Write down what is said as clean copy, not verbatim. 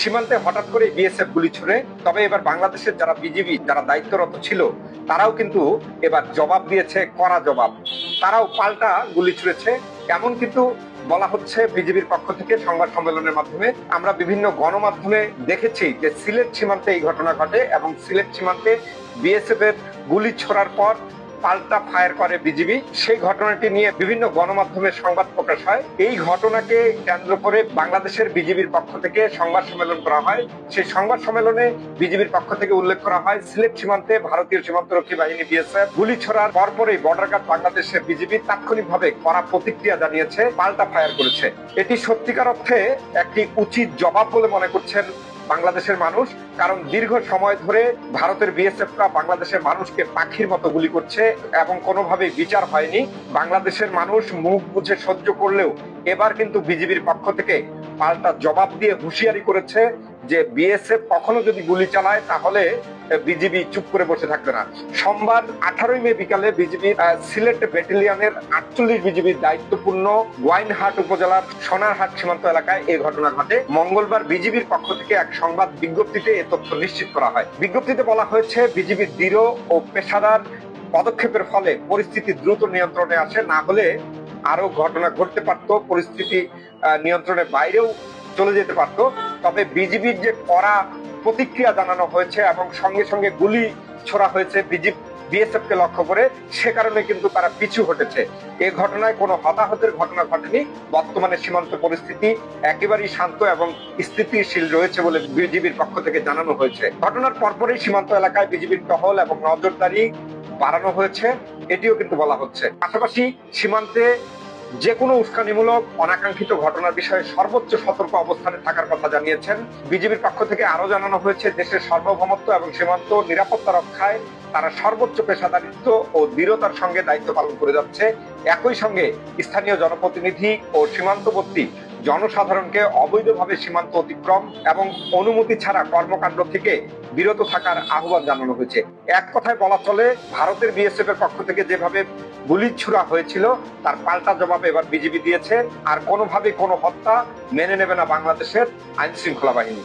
সীমান্তে হঠাৎ করে বিএসএফ গুলি ছুড়ে, তবে এবার বাংলাদেশের যারা বিজিবি যারা দায়িত্বরত ছিল তারাও কিন্তু এবার জবাব দিয়েছে, কড়া জবাব। তারাও পাল্টা গুলি ছুড়েছে, এমন কিন্তু বলা হচ্ছে বিজিবির পক্ষ থেকে সংবাদ সম্মেলনের মাধ্যমে। আমরা বিভিন্ন গণমাধ্যমে দেখেছি যে সিলেট সীমান্তে এই ঘটনা ঘটে এবং সিলেট সীমান্তে বিএসএফ এর গুলি ছোড়ার পর পাল্টা ফায়ার করে বিজিবি। সেই ঘটনাটি নিয়ে বিভিন্ন গণমাধ্যমে সংবাদ প্রকাশ হয়। এই ঘটনাকে কেন্দ্র করে বাংলাদেশের বিজিবির পক্ষ থেকে সংবাদ সম্মেলন করা হয়। সেই সংবাদ সম্মেলনে বিজিবির পক্ষ থেকে উল্লেখ করা হয়, সিলেট সীমান্তে ভারতীয় সীমান্তরক্ষী বাহিনী বিএসএফ গুলি ছোড়ার পরপরই বর্ডার গার্ড বাংলাদেশের বিজিবি তাৎক্ষণিকভাবে কড়া প্রতিক্রিয়া জানিয়েছে, পাল্টা ফায়ার করেছে। এটি সত্যিকার অর্থে একটি উচিত জবাব বলে মনে করছেন বাংলাদেশের মানুষ। কারণ দীর্ঘ সময় ধরে ভারতের বিএসএফরা বাংলাদেশের মানুষকে পাখির মতো গুলি করছে এবং কোনোভাবেই বিচার হয়নি। বাংলাদেশের মানুষ মুখ বুঝে সহ্য করলেও এবার কিন্তু বিজিবির পক্ষ থেকে পাল্টা জবাব দিয়ে হুঁশিয়ারি করেছে যে বিএসএফ কখনো যদি গুলি চালায় তাহলে বিজিবি চুপ করে বসে থাকবে না। সোমবার 18 মে বিকালে বিজিবি সিলেট ব্যাটালিয়নের 48 বিজিবির দায়িত্বপূর্ণ গোয়াইনহাট উপজেলার সোনারহাট সীমান্ত এলাকায় এই ঘটনা ঘটে। মঙ্গলবার বিজিবির পক্ষ থেকে এক সংবাদ বিজ্ঞপ্তিতে এ তথ্য নিশ্চিত করা হয়। বিজ্ঞপ্তিতে বলা হয়েছে, বিজিবির দৃঢ় ও পেশাদার পদক্ষেপের ফলে পরিস্থিতি দ্রুত নিয়ন্ত্রণে আসে, না হলে আরো ঘটনা ঘটতে পারত, পরিস্থিতি নিয়ন্ত্রণের বাইরেও চলে যেতে পারত। তবে বিজিবির যে কড়া প্রতিক্রিয়া জানানো হয়েছে এবং সঙ্গে সঙ্গে গুলি ছোড়া হয়েছে বিএসএফ কে লক্ষ্য করে, সে কারণে কিন্তু তারা পিছু হটেছে। এই ঘটনায় কোনো হতাহতের ঘটনা ঘটেনি। বর্তমানে সীমান্ত পরিস্থিতি একেবারেই শান্ত এবং স্থিতিশীল রয়েছে বলে বিজিবির পক্ষ থেকে জানানো হয়েছে। ঘটনার পরপরই সীমান্ত এলাকায় বিজিবির টহল এবং নজরদারি বাড়ানো হয়েছে, এটিও কিন্তু বলা হচ্ছে। পাশাপাশি সীমান্তে যে কোনো উস্কানিমূলক অনাকাঙ্ক্ষিত ঘটনার বিষয়ে সর্বোচ্চ সতর্ক অবস্থানে থাকার কথা জানিয়েছেন। বিজিবির পক্ষ থেকে আরো জানানো হয়েছে, দেশের সার্বভৌমত্ব এবং সীমান্ত নিরাপত্তা রক্ষায় তারা সর্বোচ্চ পেশাদারিত্ব ও দৃঢ়তার সঙ্গে দায়িত্ব পালন করে যাচ্ছে। একই সঙ্গে স্থানীয় জনপ্রতিনিধি ও সীমান্তবর্তী জনসাধারণকে অবৈধভাবে সীমান্ত অতিক্রম এবং অনুমতি ছাড়া কর্মকাণ্ড থেকে বিরত থাকার আহ্বান জানানো হয়েছে। এক কথায় বলা চলে, ভারতের বিএসএফ এর পক্ষ থেকে যেভাবে গুলি ছুড়া হয়েছিল তার পাল্টা জবাব এবার বিজিবি দিয়েছে। আর কোনোভাবে কোনো হত্যা মেনে নেবে না বাংলাদেশের আইন শৃঙ্খলা বাহিনী।